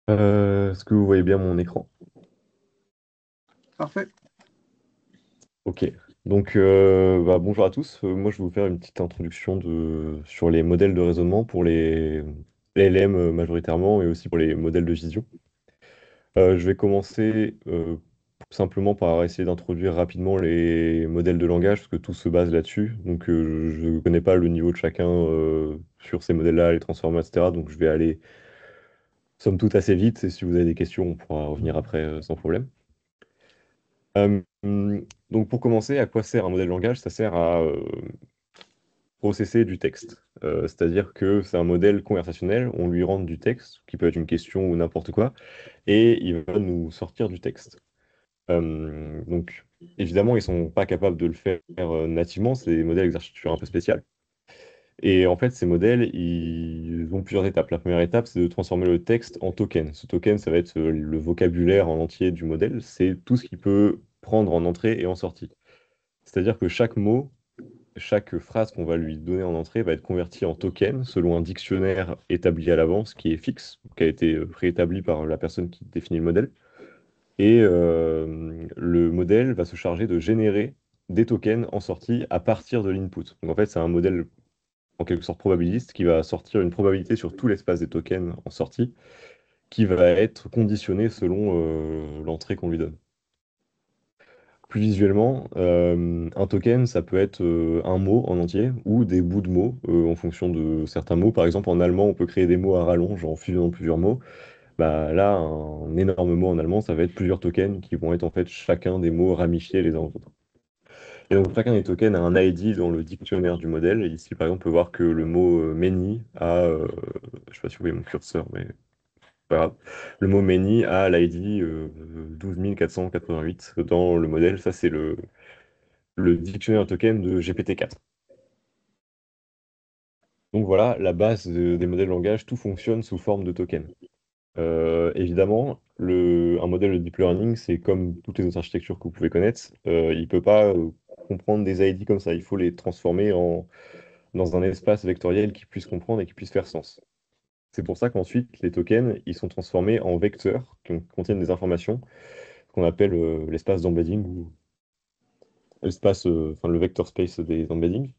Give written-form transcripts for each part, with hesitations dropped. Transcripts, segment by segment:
Est-ce que vous voyez bien mon écran? Parfait. Ok. Donc, bonjour à tous. Moi, je vais vous faire une petite introduction sur les modèles de raisonnement pour les LM majoritairement et aussi pour les modèles de Visio. Je vais commencer simplement par essayer d'introduire rapidement les modèles de langage parce que tout se base là-dessus. Donc, je ne connais pas le niveau de chacun sur ces modèles-là, les transformers, etc. Donc, je vais aller somme toute assez vite et si vous avez des questions, on pourra revenir après sans problème. Euh, donc pour commencer, à quoi sert un modèle de langage? Ça sert à processer du texte. C'est-à-dire que c'est un modèle conversationnel, on lui rentre du texte, qui peut être une question ou n'importe quoi, et il va nous sortir du texte. Donc évidemment, ils sont pas capables de le faire nativement, c'est des modèles d'architecture un peu spéciales. Et en fait, ces modèles, ils ont plusieurs étapes. La première étape, c'est de transformer le texte en token. Ce token, ça va être le vocabulaire en entier du modèle, c'est tout ce qu'il peut prendre en entrée et en sortie. C'est-à-dire que chaque mot, chaque phrase qu'on va lui donner en entrée va être convertie en token selon un dictionnaire établi à l'avance qui est fixe, qui a été préétabli par la personne qui définit le modèle. Et le modèle va se charger de générer des tokens en sortie à partir de l'input. Donc en fait, c'est un modèle en quelque sorte probabiliste qui va sortir une probabilité sur tout l'espace des tokens en sortie qui va être conditionné selon l'entrée qu'on lui donne. Plus visuellement, un token, ça peut être un mot en entier ou des bouts de mots en fonction de certains mots. Par exemple, en allemand, on peut créer des mots à rallonge en fusionnant plusieurs mots. Bah, là, un énorme mot en allemand, ça va être plusieurs tokens qui vont être en fait chacun des mots ramifiés les uns aux autres. Et donc, chacun des tokens a un ID dans le dictionnaire du modèle. Et ici, par exemple, on peut voir que le mot many a, je ne sais pas si vous voyez mon curseur, mais pas grave. Le mot many a l'ID 12488 dans le modèle. Ça, c'est le dictionnaire token de GPT-4. Donc voilà, la base des modèles de langage, tout fonctionne sous forme de token. Évidemment, un modèle de deep learning, c'est comme toutes les autres architectures que vous pouvez connaître, il ne peut pas comprendre des ID comme ça, il faut les transformer dans un espace vectoriel qui puisse comprendre et qui puisse faire sens. C'est pour ça qu'ensuite, les tokens, ils sont transformés en vecteurs qui contiennent des informations qu'on appelle l'espace d'embedding ou enfin, le vector space des embeddings.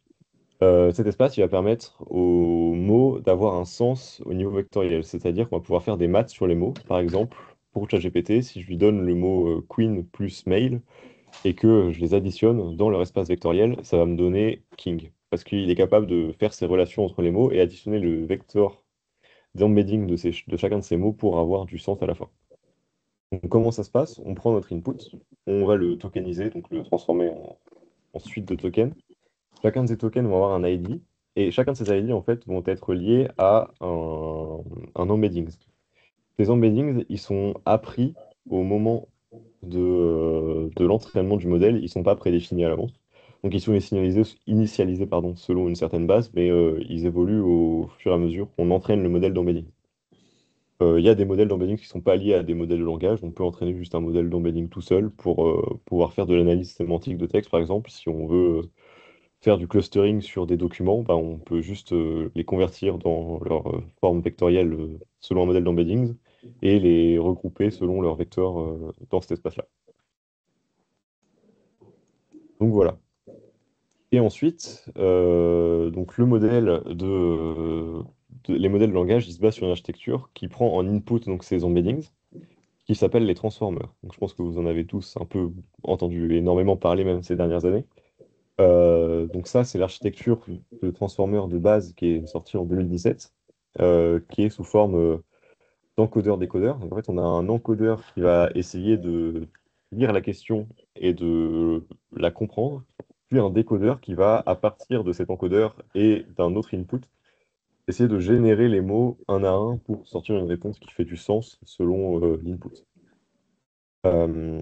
Cet espace, il va permettre aux mots d'avoir un sens au niveau vectoriel, c'est-à-dire qu'on va pouvoir faire des maths sur les mots. Par exemple, pour ChatGPT, si je lui donne le mot queen plus male et que je les additionne dans leur espace vectoriel, ça va me donner king, parce qu'il est capable de faire ces relations entre les mots et additionner le vecteur d'embedding de chacun de ces mots pour avoir du sens à la fin. Donc, comment ça se passe? On prend notre input, on va le tokeniser, donc le transformer en suite de tokens. Chacun de ces tokens vont avoir un ID, et chacun de ces ID, en fait, vont être liés à un embedding. Ces embeddings, ils sont appris au moment de l'entraînement du modèle, ils ne sont pas prédéfinis à l'avance. Donc, ils sont initialisés pardon, selon une certaine base, mais ils évoluent au fur et à mesure qu'on entraîne le modèle d'embedding. Il y a des modèles d'embedding qui ne sont pas liés à des modèles de langage. On peut entraîner juste un modèle d'embedding tout seul pour pouvoir faire de l'analyse sémantique de texte, par exemple. Si on veut faire du clustering sur des documents, bah, on peut juste les convertir dans leur forme vectorielle selon un modèle d'embedding et les regrouper selon leur vecteur dans cet espace-là. Donc voilà. Et ensuite, donc le modèle les modèles de langage, ils se basent sur une architecture qui prend en input donc ces embeddings, qui s'appelle les transformers. Donc je pense que vous en avez tous un peu entendu énormément parler même ces dernières années. Donc ça, c'est l'architecture de transformer de base qui est sortie en 2017, qui est sous forme d'encodeur-décodeur. Donc en fait, on a un encodeur qui va essayer de lire la question et de la comprendre, puis un décodeur qui va, à partir de cet encodeur et d'un autre input, essayer de générer les mots un à un pour sortir une réponse qui fait du sens selon l'input. Euh,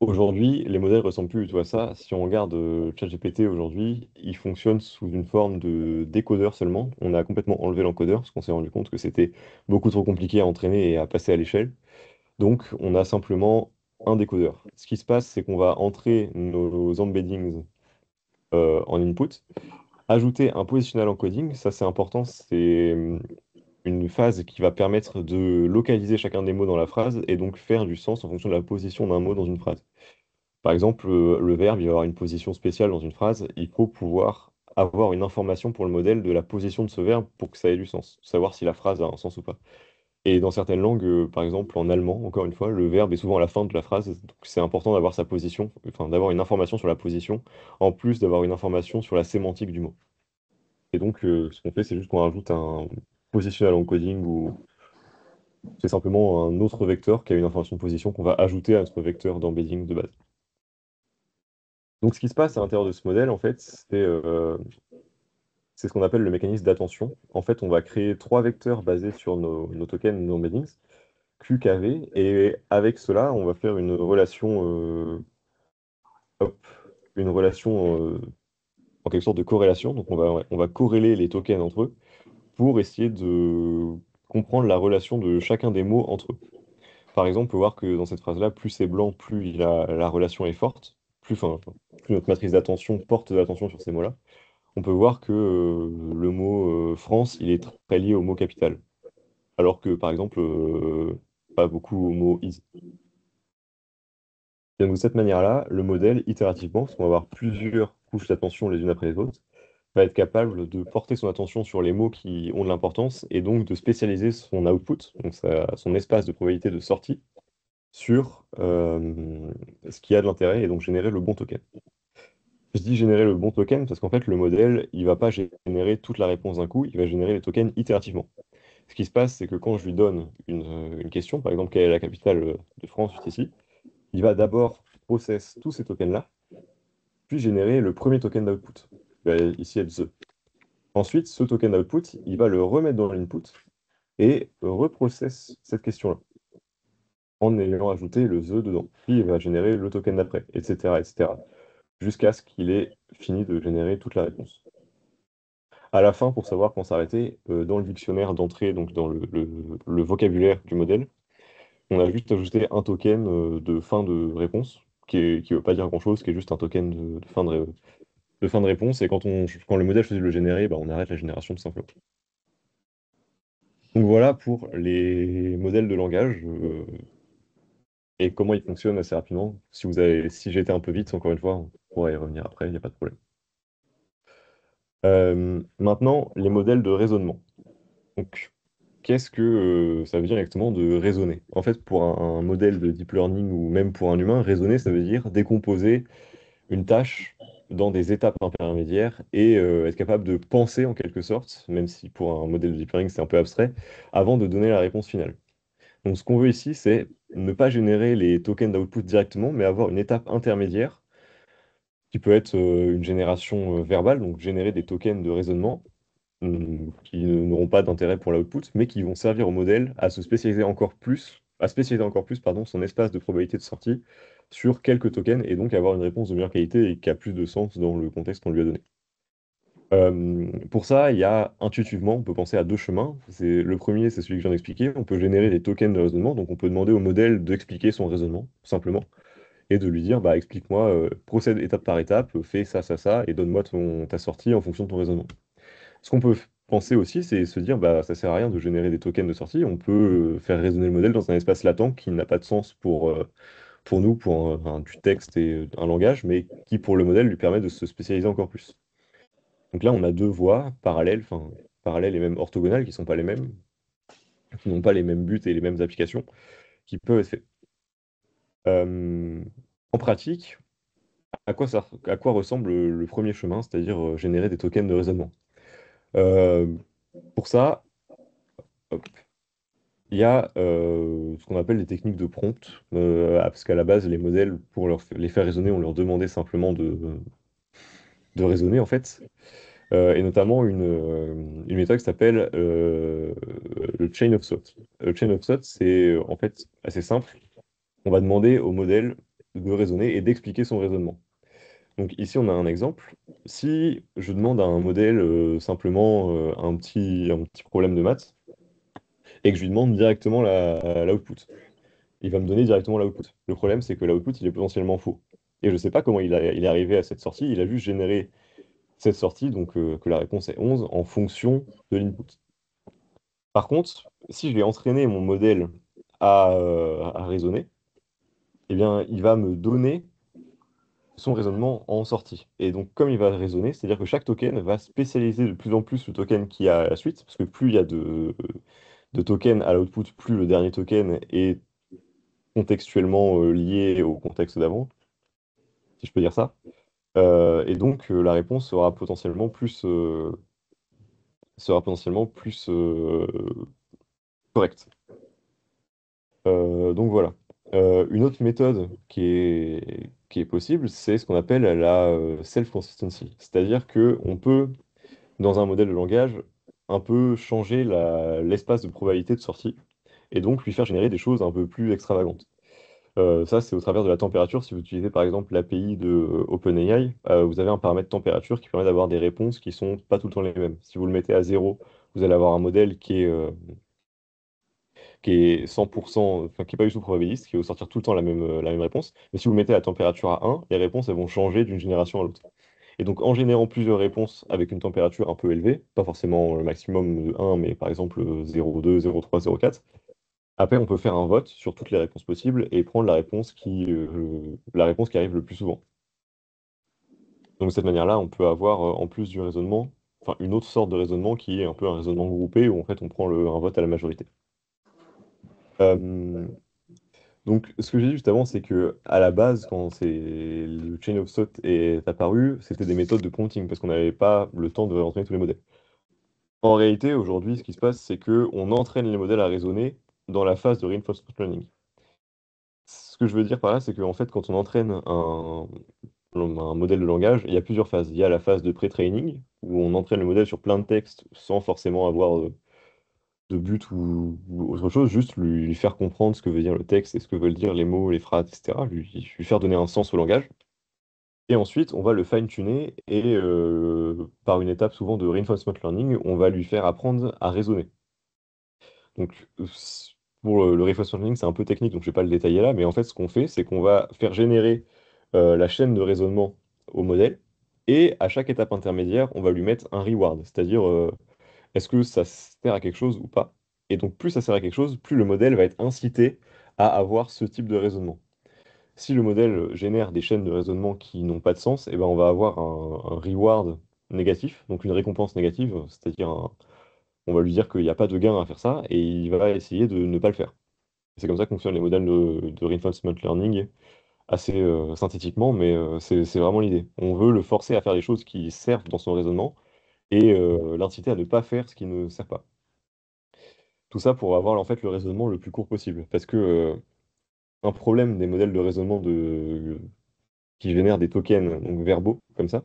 Aujourd'hui, les modèles ressemblent plus du tout à ça. Si on regarde ChatGPT aujourd'hui, il fonctionne sous une forme de décodeur seulement. On a complètement enlevé l'encodeur parce qu'on s'est rendu compte que c'était beaucoup trop compliqué à entraîner et à passer à l'échelle. Donc, on a simplement un décodeur. Ce qui se passe, c'est qu'on va entrer nos embeddings en input, ajouter un positional encoding. Ça, c'est important. C'est une phase qui va permettre de localiser chacun des mots dans la phrase et donc faire du sens en fonction de la position d'un mot dans une phrase. Par exemple, le verbe, il va avoir une position spéciale dans une phrase. Il faut pouvoir avoir une information pour le modèle de la position de ce verbe pour que ça ait du sens, savoir si la phrase a un sens ou pas. Et dans certaines langues, par exemple en allemand, encore une fois, le verbe est souvent à la fin de la phrase, donc c'est important d'avoir sa position, enfin d'avoir une information sur la position, en plus d'avoir une information sur la sémantique du mot. Et donc, ce qu'on fait, c'est juste qu'on rajoute un positional encoding ou c'est simplement un autre vecteur qui a une information de position qu'on va ajouter à notre vecteur d'embedding de base. Donc, ce qui se passe à l'intérieur de ce modèle, en fait, c'est ce qu'on appelle le mécanisme d'attention. En fait, on va créer trois vecteurs basés sur nos tokens, nos embeddings, Q, K, V, et avec cela, on va faire hop, une relation en quelque sorte de corrélation. Donc, on va corréler les tokens entre eux pour essayer de comprendre la relation de chacun des mots entre eux. Par exemple, on peut voir que dans cette phrase-là, plus c'est blanc, plus la relation est forte, plus notre matrice d'attention porte de l'attention sur ces mots-là. On peut voir que le mot France, il est très lié au mot capital, alors que par exemple, pas beaucoup au mot is. Et donc de cette manière-là, le modèle, itérativement, parce qu'on va avoir plusieurs couches d'attention les unes après les autres, va être capable de porter son attention sur les mots qui ont de l'importance et donc de spécialiser son output, donc son espace de probabilité de sortie, sur ce qui a de l'intérêt et donc générer le bon token. Je dis générer le bon token parce qu'en fait, le modèle, il va pas générer toute la réponse d'un coup, il va générer les tokens itérativement. Ce qui se passe, c'est que quand je lui donne une question, par exemple, quelle est la capitale de France, juste ici, il va d'abord process tous ces tokens-là, puis générer le premier token d'output. Ici, être the. Ensuite, ce token d'output, il va le remettre dans l'input et reprocess cette question-là en ayant ajouté le the dedans. Puis il va générer le token d'après, etc., etc., jusqu'à ce qu'il ait fini de générer toute la réponse. À la fin, pour savoir quand s'arrêter, dans le dictionnaire d'entrée, donc dans le vocabulaire du modèle, on a juste ajouté un token de fin de réponse, qui veut pas dire grand-chose, qui est juste un token de fin de réponse. Et quand le modèle choisit de le générer, bah, on arrête la génération tout simplement. Donc voilà pour les modèles de langage et comment ils fonctionnent assez rapidement. Si j'ai été un peu vite, encore une fois, on pourra y revenir après, il n'y a pas de problème. Maintenant, les modèles de raisonnement. Donc, qu'est-ce que ça veut dire exactement de raisonner? En fait, pour un modèle de deep learning ou même pour un humain, raisonner, ça veut dire décomposer une tâche dans des étapes intermédiaires et être capable de penser en quelque sorte, même si pour un modèle de deep learning c'est un peu abstrait, avant de donner la réponse finale. Donc ce qu'on veut ici, c'est ne pas générer les tokens d'output directement, mais avoir une étape intermédiaire qui peut être une génération verbale, donc générer des tokens de raisonnement qui n'auront pas d'intérêt pour l'output, mais qui vont servir au modèle à se spécialiser encore plus, à spécialiser encore plus, pardon, son espace de probabilité de sortie sur quelques tokens et donc avoir une réponse de meilleure qualité et qui a plus de sens dans le contexte qu'on lui a donné. Pour ça, il y a intuitivement, on peut penser à deux chemins. Le premier, c'est celui que je viens d'expliquer. On peut générer des tokens de raisonnement, donc on peut demander au modèle d'expliquer son raisonnement, tout simplement, et de lui dire, bah, explique-moi, procède étape par étape, fais ça, ça, ça, et donne-moi ta sortie en fonction de ton raisonnement. Ce qu'on peut penser aussi, c'est se dire, bah, ça sert à rien de générer des tokens de sortie. On peut faire raisonner le modèle dans un espace latent qui n'a pas de sens pour nous, pour du texte et un langage, mais qui, pour le modèle, lui permet de se spécialiser encore plus. Donc là, on a deux voies parallèles, enfin, parallèles et même orthogonales, qui sont pas les mêmes, qui n'ont pas les mêmes buts et les mêmes applications, qui peuvent être faites. Euh, En pratique, à quoi ressemble le premier chemin, c'est-à-dire générer des tokens de raisonnement? Euh, pour ça, hop, il y a ce qu'on appelle les techniques de prompt, parce qu'à la base, les modèles, pour les faire raisonner, on leur demandait simplement de raisonner, en fait. Et notamment une méthode qui s'appelle le chain of thought. Le chain of thought, c'est en fait assez simple. On va demander au modèle de raisonner et d'expliquer son raisonnement. Donc ici, on a un exemple. Si je demande à un modèle simplement un petit problème de maths et que je lui demande directement l'output, il va me donner directement l'output. Le problème, c'est que l'output, il est potentiellement faux. Et je ne sais pas comment il est arrivé à cette sortie. Il a juste généré cette sortie, donc que la réponse est 11, en fonction de l'input. Par contre, si je vais entraîner mon modèle à raisonner, eh bien, il va me donner son raisonnement en sortie. Et donc, comme il va raisonner, c'est-à-dire que chaque token va spécialiser de plus en plus le token qui a à la suite, parce que plus il y a de tokens à l'output, plus le dernier token est contextuellement lié au contexte d'avant, si je peux dire ça. Et donc, la réponse sera potentiellement plus correcte. Donc voilà. Une autre méthode qui est possible, c'est ce qu'on appelle la self-consistency. C'est-à-dire que on peut, dans un modèle de langage, un peu changer l'espace de probabilité de sortie et donc lui faire générer des choses un peu plus extravagantes. Ça, c'est au travers de la température. Si vous utilisez par exemple l'API de OpenAI, vous avez un paramètre température qui permet d'avoir des réponses qui sont pas tout le temps les mêmes. Si vous le mettez à zéro, vous allez avoir un modèle qui est 100%, enfin qui est pas du tout probabiliste, qui va vous sortir tout le temps la même réponse. Mais si vous le mettez à température à 1, les réponses elles vont changer d'une génération à l'autre. Et donc en générant plusieurs réponses avec une température un peu élevée, pas forcément le maximum de 1, mais par exemple 0,2, 0,3, 0,4, après on peut faire un vote sur toutes les réponses possibles et prendre la réponse qui arrive le plus souvent. Donc de cette manière-là, on peut avoir en plus du raisonnement, enfin une autre sorte de raisonnement qui est un peu un raisonnement groupé où en fait on prend un vote à la majorité. Euh, Donc, ce que j'ai dit juste avant, c'est que à la base, quand le Chain of Thought est apparu, c'était des méthodes de prompting parce qu'on n'avait pas le temps de entraîner tous les modèles. En réalité, aujourd'hui, ce qui se passe, c'est que on entraîne les modèles à raisonner dans la phase de reinforcement learning. Ce que je veux dire par là, c'est qu'en fait, quand on entraîne un modèle de langage, il y a plusieurs phases. Il y a la phase de pré-training, où on entraîne le modèle sur plein de textes sans forcément avoir de but ou autre chose, juste lui faire comprendre ce que veut dire le texte et ce que veulent dire les mots, les phrases, etc. Lui faire donner un sens au langage. Et ensuite, on va le fine-tuner et par une étape souvent de reinforcement learning, on va lui faire apprendre à raisonner. Donc, pour le reinforcement learning, c'est un peu technique, donc je ne vais pas le détailler là, mais en fait, ce qu'on fait, c'est qu'on va faire générer la chaîne de raisonnement au modèle et à chaque étape intermédiaire, on va lui mettre un reward, c'est-à-dire est-ce que ça sert à quelque chose ou pas? Et donc, plus ça sert à quelque chose, plus le modèle va être incité à avoir ce type de raisonnement. Si le modèle génère des chaînes de raisonnement qui n'ont pas de sens, eh ben, on va avoir un reward négatif, donc une récompense négative, c'est-à-dire on va lui dire qu'il n'y a pas de gain à faire ça, et il va essayer de ne pas le faire. C'est comme ça que fonctionnent les modèles de reinforcement learning, assez synthétiquement, mais c'est vraiment l'idée. On veut le forcer à faire des choses qui servent dans son raisonnement, et l'inciter à ne pas faire ce qui ne sert pas. Tout ça pour avoir en fait le raisonnement le plus court possible. Parce que un problème des modèles de raisonnement qui génèrent des tokens donc verbaux comme ça,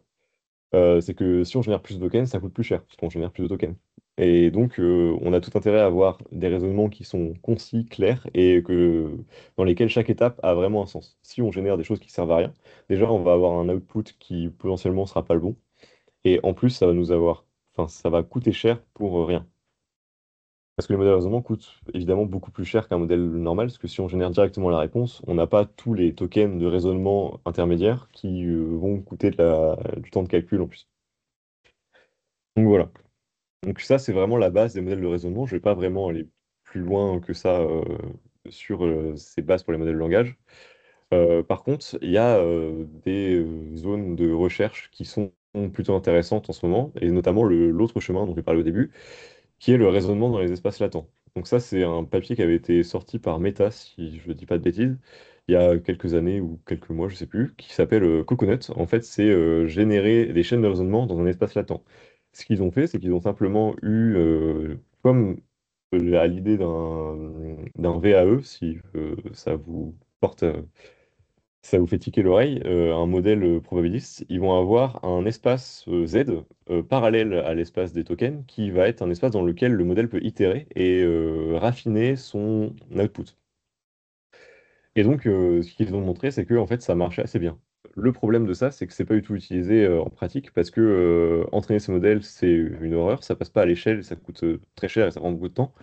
c'est que si on génère plus de tokens, ça coûte plus cher, parce qu'on génère plus de tokens. Et donc on a tout intérêt à avoir des raisonnements qui sont concis, clairs, et dans lesquels chaque étape a vraiment un sens. Si on génère des choses qui servent à rien, déjà on va avoir un output qui potentiellement sera pas le bon, et en plus ça va coûter cher pour rien. Parce que les modèles de raisonnement coûtent évidemment beaucoup plus cher qu'un modèle normal, parce que si on génère directement la réponse, on n'a pas tous les tokens de raisonnement intermédiaires qui vont coûter du temps de calcul en plus. Donc voilà. Donc ça, c'est vraiment la base des modèles de raisonnement. Je ne vais pas vraiment aller plus loin que ça sur ces bases pour les modèles de langage. Par contre, il y a des zones de recherche qui sont plutôt intéressantes en ce moment, et notamment l'autre chemin dont j'ai parlé au début, qui est le raisonnement dans les espaces latents. Donc ça, c'est un papier qui avait été sorti par Meta, si je ne dis pas de bêtises, il y a quelques années ou quelques mois, je ne sais plus, qui s'appelle Coconut. En fait, c'est générer des chaînes de raisonnement dans un espace latent. Ce qu'ils ont fait, c'est qu'ils ont simplement eu, comme à l'idée d'un VAE, si ça vous fait tiquer l'oreille, un modèle probabiliste, ils vont avoir un espace Z parallèle à l'espace des tokens, qui va être un espace dans lequel le modèle peut itérer et raffiner son output. Et donc, ce qu'ils ont montré, c'est que en fait, ça marchait assez bien. Le problème de ça, c'est que c'est pas du tout utilisé en pratique, parce que entraîner ces modèles, c'est une horreur, ça passe pas à l'échelle, ça coûte très cher et ça prend beaucoup de temps.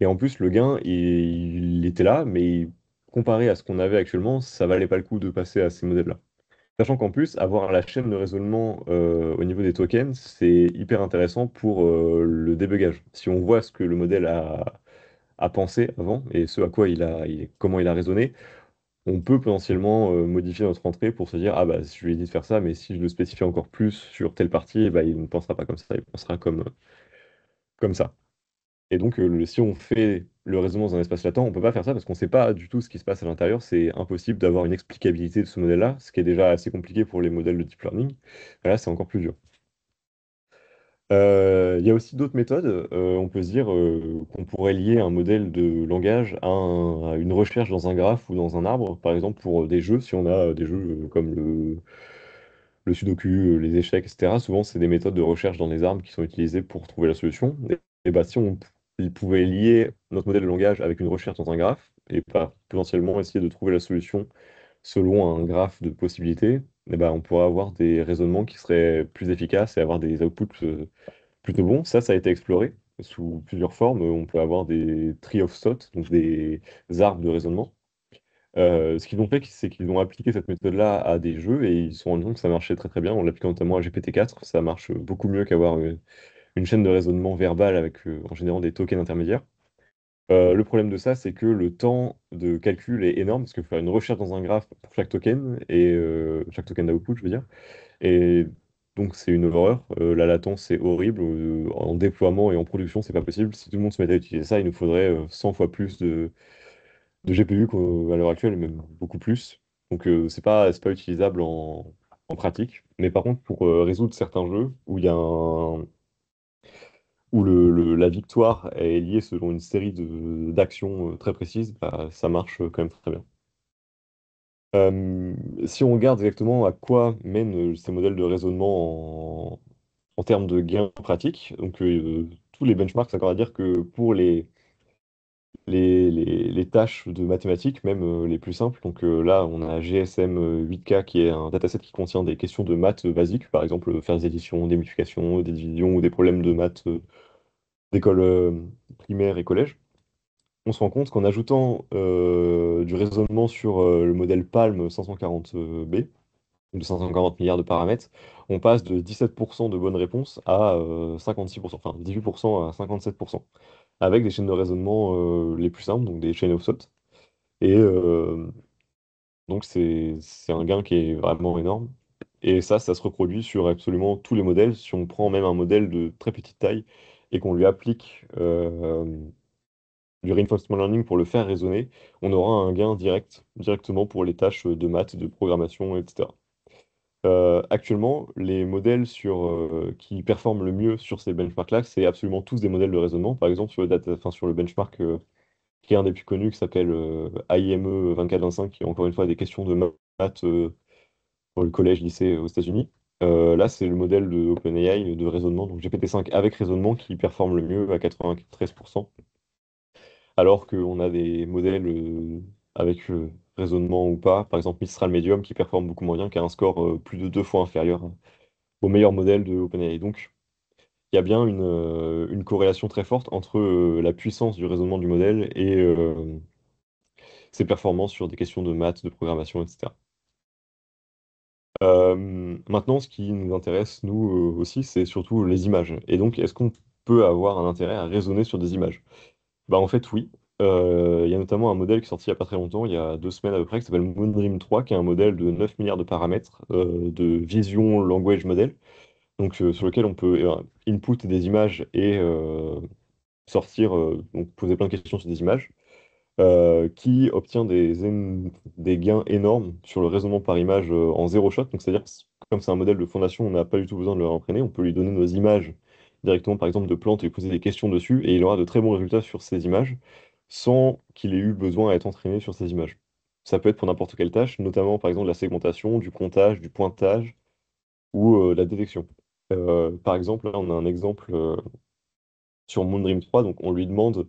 Et en plus, le gain, il était là, mais comparé à ce qu'on avait actuellement, ça valait pas le coup de passer à ces modèles-là. Sachant qu'en plus, avoir la chaîne de raisonnement au niveau des tokens, c'est hyper intéressant pour le débugage. Si on voit ce que le modèle a pensé avant et ce à quoi comment il a raisonné, on peut potentiellement modifier notre entrée pour se dire, ah bah je lui ai dit de faire ça, mais si je le spécifie encore plus sur telle partie, eh bah, il ne pensera pas comme ça, il pensera comme ça. Et donc, si on fait le raisonnement dans un espace latent, on ne peut pas faire ça parce qu'on ne sait pas du tout ce qui se passe à l'intérieur. C'est impossible d'avoir une explicabilité de ce modèle-là, ce qui est déjà assez compliqué pour les modèles de deep learning. Là, c'est encore plus dur. Il y a aussi d'autres méthodes. On peut se dire qu'on pourrait lier un modèle de langage à une recherche dans un graphe ou dans un arbre, par exemple pour des jeux, si on a des jeux comme le sudoku, les échecs, etc. Souvent, c'est des méthodes de recherche dans les arbres qui sont utilisées pour trouver la solution. Et bah, si il pouvait lier notre modèle de langage avec une recherche dans un graphe, et pas potentiellement essayer de trouver la solution selon un graphe de possibilités, et bah, on pourrait avoir des raisonnements qui seraient plus efficaces et avoir des outputs plutôt bons. Ça a été exploré sous plusieurs formes. On peut avoir des tree of thought, donc des arbres de raisonnement. Ce qu'ils ont fait, c'est qu'ils ont appliqué cette méthode-là à des jeux et ils se sont rendus compte que ça marchait très très bien. En l'appliquant notamment à GPT-4, ça marche beaucoup mieux qu'avoir une chaîne de raisonnement verbal avec en générant des tokens intermédiaires. Le problème de ça, c'est que le temps de calcul est énorme parce qu'il faut faire une recherche dans un graphe pour chaque token d'output, je veux dire. Et donc c'est une horreur. La latence, c'est horrible. En déploiement et en production, c'est pas possible. Si tout le monde se mettait à utiliser ça, il nous faudrait 100 fois plus de GPU qu'à l'heure actuelle, et même beaucoup plus. Donc c'est pas utilisable en pratique. Mais par contre, pour résoudre certains jeux où la victoire est liée selon une série d'actions très précises, bah, ça marche quand même très bien. Euh, Si on regarde exactement à quoi mènent ces modèles de raisonnement en termes de gains pratiques, donc tous les benchmarks s'accordent à dire que pour les tâches de mathématiques, même les plus simples. Donc là, on a GSM 8K qui est un dataset qui contient des questions de maths basiques, par exemple faire des additions, des multiplications, des divisions ou des problèmes de maths d'école primaire et collège. On se rend compte qu'en ajoutant du raisonnement sur le modèle PALM 540B, de 540 milliards de paramètres, on passe de 17% de bonnes réponses à 56%, enfin 18% à 57%, avec des chaînes de raisonnement les plus simples, donc des chaînes of thought. Et donc c'est un gain qui est vraiment énorme. Et ça se reproduit sur absolument tous les modèles. Si on prend même un modèle de très petite taille et qu'on lui applique du reinforcement learning pour le faire raisonner, on aura un gain directement pour les tâches de maths, de programmation, etc. Actuellement, les modèles qui performent le mieux sur ces benchmarks-là, c'est absolument tous des modèles de raisonnement. Par exemple, sur le benchmark qui est un des plus connus, qui s'appelle AIME 2425, qui est encore une fois des questions de maths pour le collège, lycée aux États-Unis. Là, c'est le modèle de OpenAI de raisonnement, donc GPT-5 avec raisonnement, qui performe le mieux à 93%, alors qu'on a des modèles avec raisonnement ou pas, par exemple Mistral Medium, qui performe beaucoup moins bien, qui a un score plus de 2 fois inférieur au meilleur modèle de OpenAI. Donc, il y a bien une corrélation très forte entre la puissance du raisonnement du modèle et ses performances sur des questions de maths, de programmation, etc. Maintenant, ce qui nous intéresse, nous aussi, c'est surtout les images. Et donc, est-ce qu'on peut avoir un intérêt à raisonner sur des images? Bah, en fait, oui. Il y a notamment un modèle qui est sorti il n'y a pas très longtemps, il y a 2 semaines à peu près, qui s'appelle Moondream 3, qui est un modèle de 9 milliards de paramètres de Vision Language Model, donc sur lequel on peut input des images et sortir, donc poser plein de questions sur des images, qui obtient des gains énormes sur le raisonnement par image en zéro shot. Donc c'est-à-dire que comme c'est un modèle de fondation, on n'a pas du tout besoin de le entraîner, on peut lui donner nos images directement, par exemple, de plantes et lui poser des questions dessus, et il aura de très bons résultats sur ces images, sans qu'il ait eu besoin à être entraîné sur ces images. Ça peut être pour n'importe quelle tâche, notamment par exemple la segmentation, du comptage, du pointage ou la détection. Par exemple, là, on a un exemple sur Moondream 3, donc on lui demande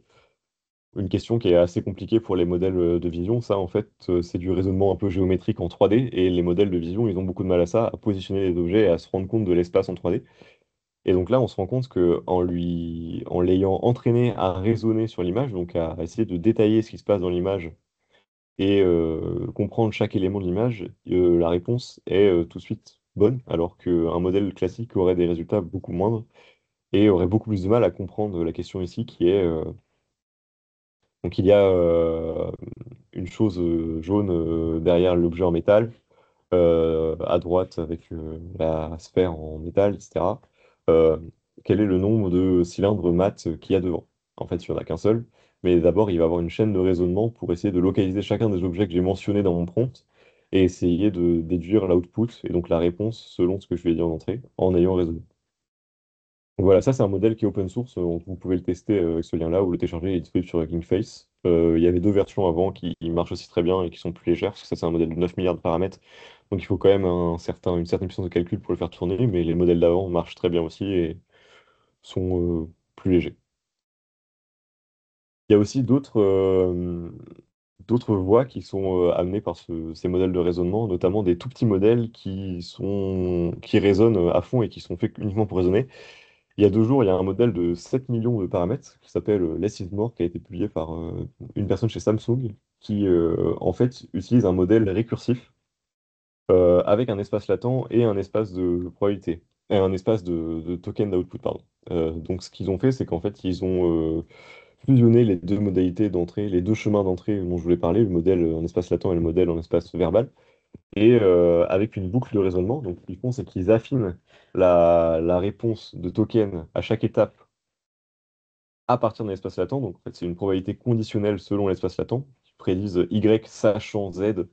une question qui est assez compliquée pour les modèles de vision. Ça, en fait, c'est du raisonnement un peu géométrique en 3D, et les modèles de vision, ils ont beaucoup de mal à ça, à positionner les objets et à se rendre compte de l'espace en 3D. Et donc là, on se rend compte que en l'ayant entraîné à raisonner sur l'image, donc à essayer de détailler ce qui se passe dans l'image et comprendre chaque élément de l'image, la réponse est tout de suite bonne, alors qu'un modèle classique aurait des résultats beaucoup moindres et aurait beaucoup plus de mal à comprendre la question ici qui est donc il y a une chose jaune derrière l'objet en métal, à droite avec la sphère en métal, etc. Euh, Quel est le nombre de cylindres mat qu'il y a devant? En fait, il n'y en a qu'un seul, mais d'abord, il va y avoir une chaîne de raisonnement pour essayer de localiser chacun des objets que j'ai mentionnés dans mon prompt et essayer de déduire l'output et donc la réponse selon ce que je lui ai dit en entrée en ayant raisonné. Donc voilà, ça c'est un modèle qui est open source, donc vous pouvez le tester avec ce lien-là ou le télécharger, il est disponible sur Hugging Face. Il y avait deux versions avant qui marchent aussi très bien et qui sont plus légères, parce que ça c'est un modèle de 9 milliards de paramètres, donc il faut quand même une certaine puissance de calcul pour le faire tourner, mais les modèles d'avant marchent très bien aussi et sont plus légers. Il y a aussi d'autres voies qui sont amenées par ces modèles de raisonnement, notamment des tout petits modèles qui raisonnent à fond et qui sont faits uniquement pour raisonner. Il y a 2 jours, il y a un modèle de 7 millions de paramètres qui s'appelle Less is More, qui a été publié par une personne chez Samsung, qui en fait utilise un modèle récursif avec un espace latent et un espace de probabilité, et un espace de token d'output, pardon. Donc ce qu'ils ont fait, c'est qu'en fait, ils ont fusionné les deux modalités d'entrée, les deux chemins d'entrée dont je voulais parler, le modèle en espace latent et le modèle en espace verbal, et avec une boucle de raisonnement. Donc, ce qu'ils font, c'est qu'ils affinent la réponse de token à chaque étape à partir d'un espace latent. Donc, en fait, c'est une probabilité conditionnelle selon l'espace latent. Ils prédisent Y sachant Z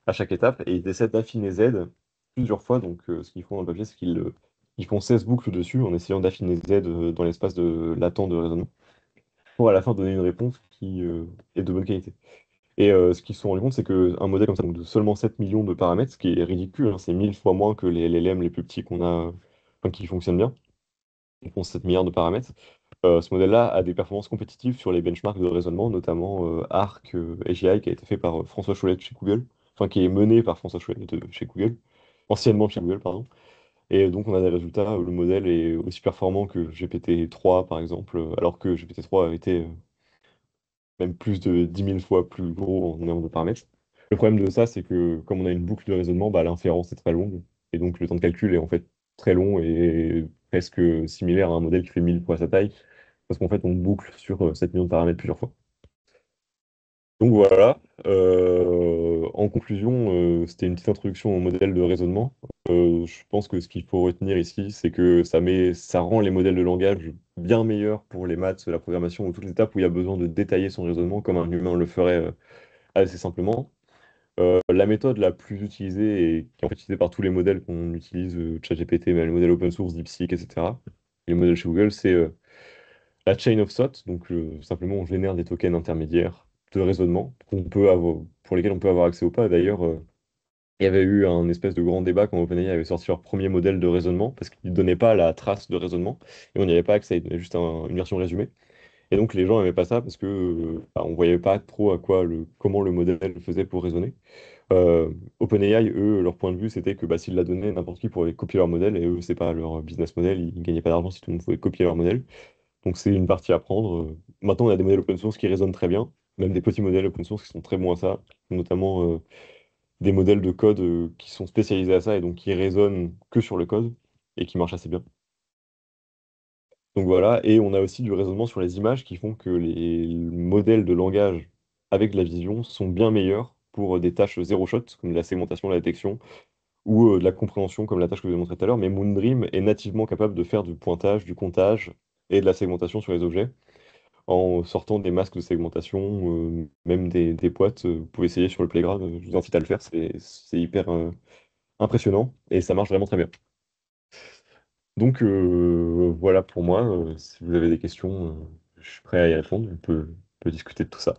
à chaque étape et ils essaient d'affiner Z plusieurs fois. Donc, ce qu'ils font dans le papier, c'est qu'ils font 16 boucles dessus en essayant d'affiner Z dans l'espace latent de raisonnement pour à la fin donner une réponse qui est de bonne qualité. Et ce qu'ils se sont rendus compte, c'est qu'un modèle comme ça, donc de seulement 7 millions de paramètres, ce qui est ridicule, hein, c'est 1000 fois moins que les LLM les plus petits qu'on a, enfin, qui fonctionnent bien, qui font 7 milliards de paramètres. Ce modèle-là a des performances compétitives sur les benchmarks de raisonnement, notamment Arc AGI, qui a été fait par François Chollet de chez Google, enfin qui est mené par François Chollet de chez Google, anciennement chez Google, pardon. Et donc on a des résultats, le modèle est aussi performant que GPT-3 par exemple, alors que GPT-3 a été même plus de 10 000 fois plus gros en termes de paramètres. Le problème de ça, c'est que comme on a une boucle de raisonnement, bah, l'inférence est très longue, et donc le temps de calcul est en fait très long et presque similaire à un modèle qui fait 1000 fois sa taille, parce qu'en fait on boucle sur 7 millions de paramètres plusieurs fois. Donc voilà. En conclusion, c'était une petite introduction au modèle de raisonnement. Je pense que ce qu'il faut retenir ici, c'est que ça rend les modèles de langage bien meilleurs pour les maths, la programmation ou toutes les étapes où il y a besoin de détailler son raisonnement comme un humain le ferait assez simplement. La méthode la plus utilisée et qui est en fait utilisée par tous les modèles qu'on utilise, ChatGPT, mais les modèles open source, DeepSeek, etc., les modèles chez Google, c'est la chain of thought, donc simplement on génère des tokens intermédiaires de raisonnement pour lesquels on peut avoir accès ou pas. D'ailleurs, il y avait eu un espèce de grand débat quand OpenAI avait sorti leur premier modèle de raisonnement, parce qu'il ne donnait pas la trace de raisonnement, et on n'y avait pas accès, il donnait juste une version résumée. Et donc les gens n'aimaient pas ça parce que bah, on voyait pas trop comment le modèle faisait pour raisonner. OpenAI, eux, leur point de vue, c'était que bah, s'ils la donnaient, n'importe qui pourrait copier leur modèle, et eux, c'est pas leur business model, ils ne gagnaient pas d'argent si tout le monde pouvait copier leur modèle. Donc c'est une partie à prendre. Maintenant, on a des modèles open source qui résonnent très bien, même des petits modèles open source qui sont très bons à ça, notamment des modèles de code qui sont spécialisés à ça et donc qui résonnent que sur le code et qui marchent assez bien. Donc voilà, et on a aussi du raisonnement sur les images qui font que les modèles de langage avec de la vision sont bien meilleurs pour des tâches zéro shot, comme la segmentation, la détection, ou de la compréhension, comme la tâche que je vous ai montré tout à l'heure. Mais Moondream est nativement capable de faire du pointage, du comptage et de la segmentation sur les objets en sortant des masques de segmentation, même des boîtes. Vous pouvez essayer sur le Playground, je vous invite à le faire, c'est hyper impressionnant et ça marche vraiment très bien. Donc voilà pour moi. Si vous avez des questions, je suis prêt à y répondre. On peut discuter de tout ça.